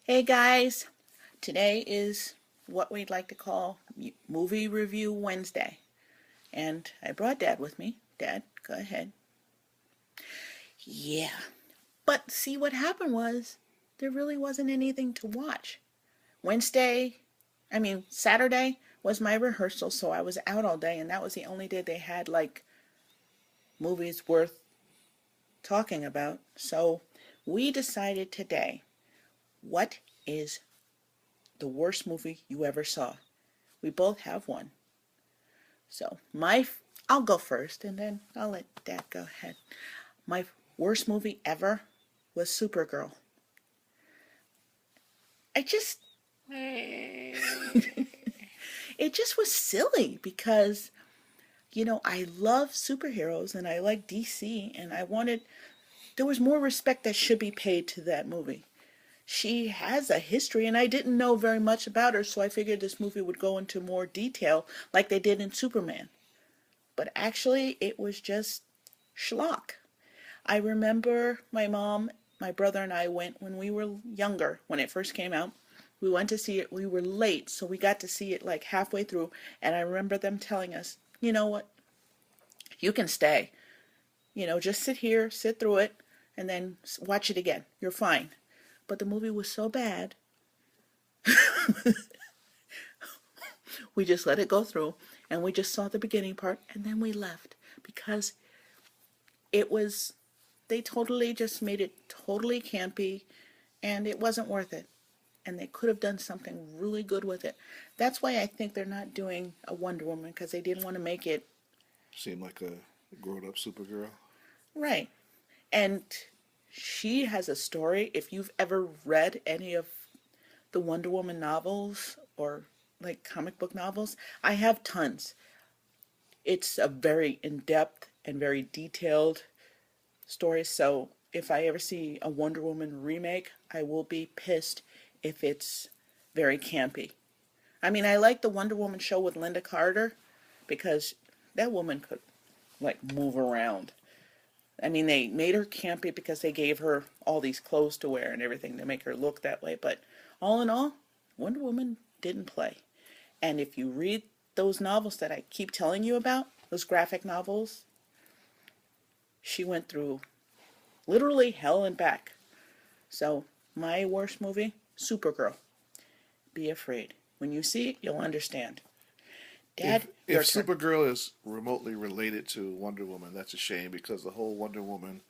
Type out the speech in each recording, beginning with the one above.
Hey guys, today is what we'd like to call Movie Review Wednesday. And I brought Dad with me. Dad, go ahead. Yeah. But see, what happened was there really wasn't anything to watch. Saturday was my rehearsal, so I was out all day, and that was the only day they had like movies worth talking about. So we decided today, what is the worst movie you ever saw? We both have one. So I'll go first, and then I'll let Dad go ahead. My worst movie ever was Supergirl. I just, it just was silly because I love superheroes and I like DC, and there was more respect that should be paid to that movie. She has a history, and I didn't know very much about her, so I figured this movie would go into more detail like they did in Superman. But actually, it was just schlock. I remember my mom, my brother, and I went when we were younger, when it first came out. We went to see it. We were late, so we got to see it like halfway through. And I remember them telling us, you know what? You can stay. Just sit here, sit through it, and then watch it again. You're fine. But the movie was so bad, we just let it go through, and we just saw the beginning part, and then we left because it was, they totally just made it totally campy, and it wasn't worth it. And they could have done something really good with it. That's why I think they're not doing a Wonder Woman, because they didn't want to make it Seem like a grown up Supergirl. right. And she has a story. If you've ever read any of the Wonder Woman novels or like comic book novels, I have tons. It's a very in depth and very detailed story. So if I ever see a Wonder Woman remake, I will be pissed if it's very campy. I mean, I like the Wonder Woman show with Linda Carter because that woman could like move around. I mean, they made her campy because they gave her all these clothes to wear and everything to make her look that way. But all in all, Wonder Woman didn't play. And if you read those novels that I keep telling you about, those graphic novels, she went through literally hell and back. So, my worst movie, Supergirl. Be afraid. When you see it, you'll understand. If Dad, if your turn. Supergirl is remotely related to Wonder Woman, that's a shame because the whole Wonder Woman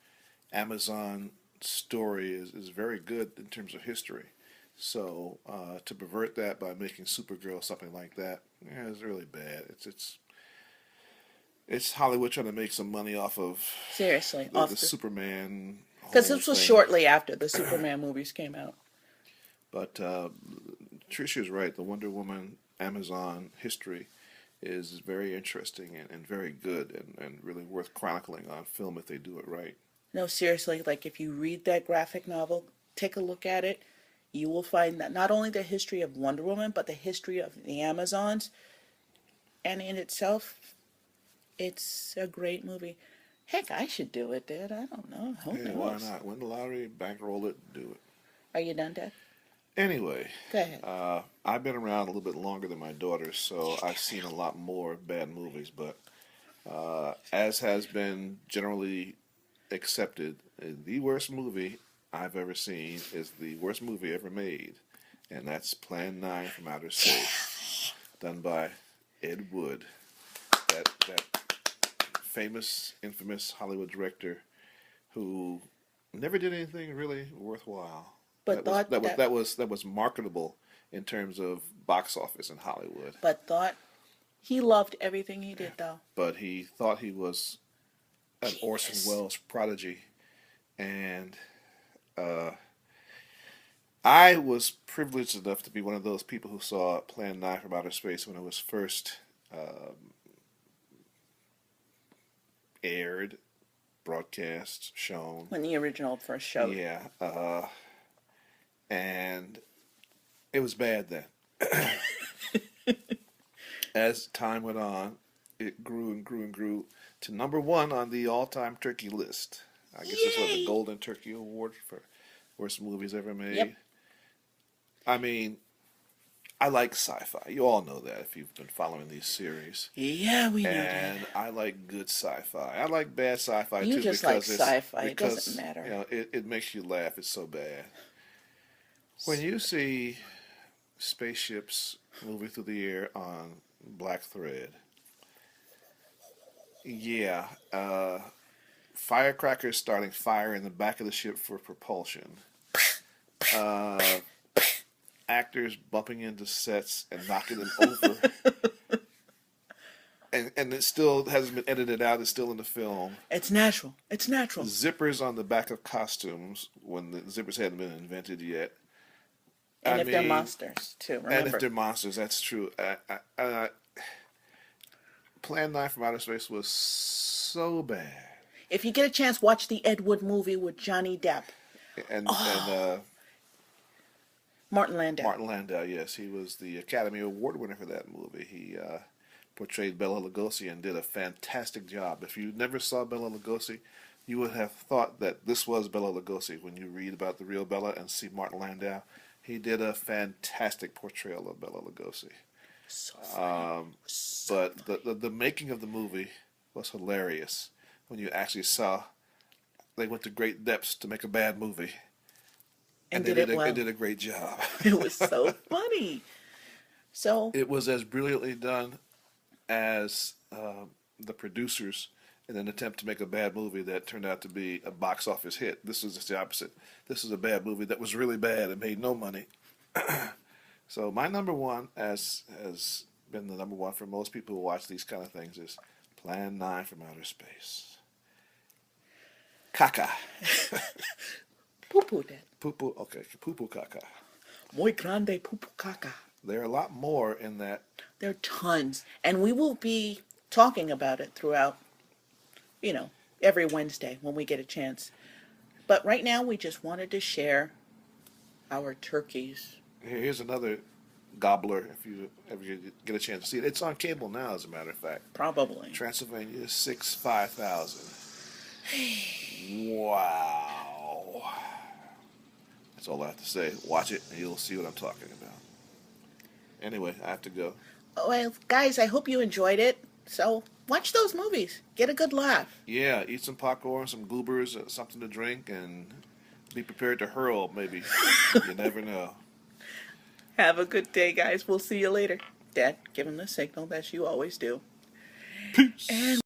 Amazon story is very good in terms of history. So to pervert that by making Supergirl something like that, yeah, is really bad. It's Hollywood trying to make some money off of Seriously, the off the. Superman Because whole this was thing. shortly after the Superman movies came out. But Trisha's right. The Wonder Woman Amazon history is very interesting and very good and really worth chronicling on film if they do it right. No, seriously, like if you read that graphic novel, take a look at it, you will find that not only the history of Wonder Woman, but the history of the Amazons. And in itself, it's a great movie. Heck, I should do it, Dad. I don't know. Who Hey, why knows? not? Win the lottery, bankroll it, do it. Are you done, Dad? Anyway, Go ahead. I've been around a little bit longer than my daughters, so Yeah, I've seen a lot more bad movies. But as has been generally accepted, the worst movie I've ever seen is the worst movie ever made, and that's Plan 9 from Outer Space, done by Ed Wood, that famous, infamous Hollywood director who never did anything really worthwhile. but thought that, That was marketable in terms of box office in Hollywood. but thought he loved everything he did, though. But he thought he was an Orson Genius. Welles prodigy, and uh, I was privileged enough to be one of those people who saw Plan 9 from Outer Space when it was first aired, broadcast, shown. When the original first showed. Yeah, and it was bad then. As time went on, it grew and grew and grew to number one on the all-time turkey list. I guess this was the Yay! Golden Turkey Award for worst movies ever Yep. made. I mean, I like sci-fi. You all know that if you've been following these series. Yeah, we know that. And I like good sci-fi. I like bad sci-fi You too just like because sci-fi. It doesn't you matter. know it makes you laugh. It's so bad. When you see spaceships moving through the air on black thread, yeah, firecrackers starting fire in the back of the ship for propulsion, uh, actors bumping into sets and knocking them over, and it still hasn't been edited out. It's still in the film. It's natural. It's natural. Zippers on the back of costumes when the zippers hadn't been invented yet. And I if they're mean, monsters, too, and if remember. they're monsters, that's true. Plan 9 from Outer Space was so bad. If you get a chance, watch the Ed Wood movie with Johnny Depp. And Martin Landau. Martin Landau, yes, he was the Academy Award winner for that movie. He portrayed Bela Lugosi and did a fantastic job. If you never saw Bela Lugosi, you would have thought that this was Bela Lugosi when you read about the real Bela and see Martin Landau. He did a fantastic portrayal of Bela Lugosi. So funny. So But funny. the making of the movie was hilarious when you actually saw they went to great depths to make a bad movie, And they did it well. did a great job. It was so funny. So, It was as brilliantly done as the producers in an attempt to make a bad movie that turned out to be a box office hit. This was just the opposite. This is a bad movie that was really bad and made no money. So my number one, as has been the number one for most people who watch these kind of things, is Plan 9 from Outer Space. Caca. poo poo that. Poo poo. Okay, poo poo caca. Muy grande poo poo caca. There are a lot more in that. There are tons. And we will be talking about it throughout, every Wednesday when we get a chance. But right now, we just wanted to share our turkeys. Here's another gobbler if you ever get a chance to see it. It's on cable now, as a matter of fact. Probably. Transylvania 65000. Wow. That's all I have to say. Watch it and you'll see what I'm talking about. Anyway, I have to go. Well, guys, I hope you enjoyed it. So, watch those movies. Get a good laugh. Yeah, eat some popcorn, some goobers, something to drink, and be prepared to hurl, maybe. You never know. Have a good day, guys. We'll see you later. Dad, give him the signal as you always do. Peace. And